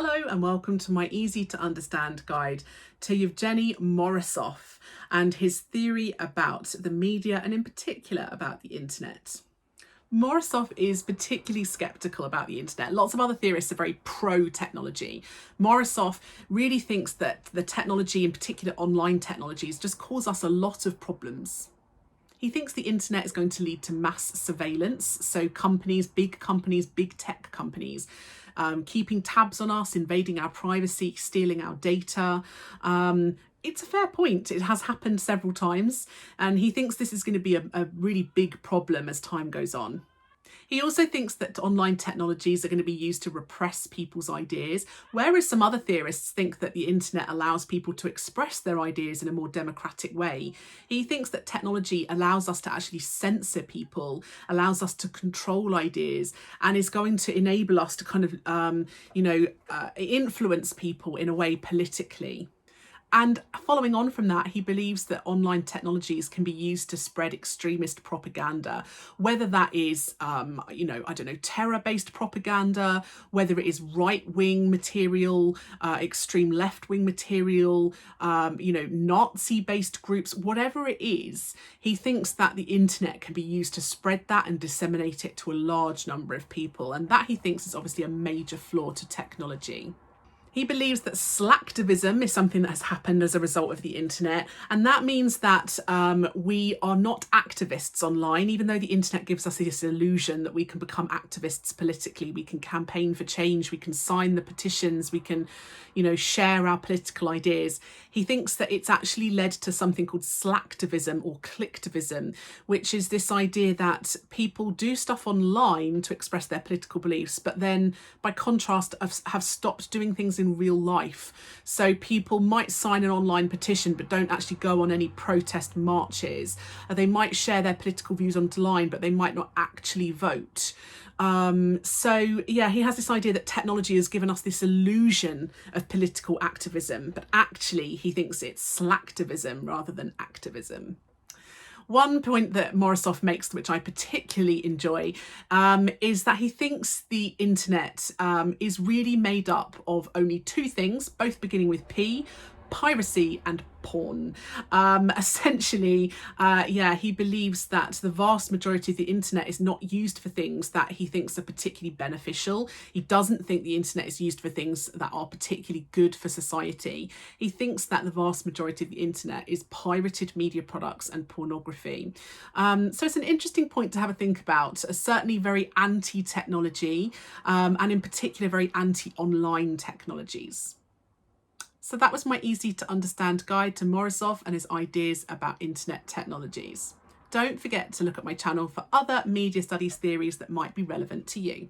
Hello and welcome to my easy to understand guide to Evgeny Morozov and his theory about the media and in particular about the internet. Morozov is particularly skeptical about the internet. Lots of other theorists are very pro-technology. Morozov really thinks that the technology, in particular online technologies, just cause us a lot of problems. He thinks the internet is going to lead to mass surveillance. So big tech companies, keeping tabs on us, invading our privacy, stealing our data. It's a fair point. It has happened several times. And he thinks this is going to be a really big problem as time goes on. He also thinks that online technologies are going to be used to repress people's ideas, whereas some other theorists think that the internet allows people to express their ideas in a more democratic way. He thinks that technology allows us to actually censor people, allows us to control ideas, and is going to enable us to kind of, influence people in a way politically. And following on from that, he believes that online technologies can be used to spread extremist propaganda, whether that is, terror-based propaganda, whether it is right-wing material, extreme left-wing material, Nazi-based groups, whatever it is. He thinks that the internet can be used to spread that and disseminate it to a large number of people. And that, he thinks, is obviously a major flaw to technology. He believes that slacktivism is something that has happened as a result of the internet, and that means that we are not activists online, even though the internet gives us this illusion that we can become activists politically. We can campaign for change, we can sign the petitions, we can, share our political ideas. He thinks that it's actually led to something called slacktivism or clicktivism, which is this idea that people do stuff online to express their political beliefs, but then by contrast have stopped doing things in real life. So people might sign an online petition but don't actually go on any protest marches. They might share their political views online, but they might not actually vote. He has this idea that technology has given us this illusion of political activism, but actually he thinks it's slacktivism rather than activism. One point that Morozov makes, which I particularly enjoy, is that he thinks the internet is really made up of only two things, both beginning with P: piracy and porn. He believes that the vast majority of the internet is not used for things that he thinks are particularly beneficial. He doesn't think the internet is used for things that are particularly good for society. He thinks that the vast majority of the internet is pirated media products and pornography. So it's an interesting point to have a think about. Certainly very anti-technology, and in particular very anti-online technologies. So that was my easy to understand guide to Morozov and his ideas about internet technologies. Don't forget to look at my channel for other media studies theories that might be relevant to you.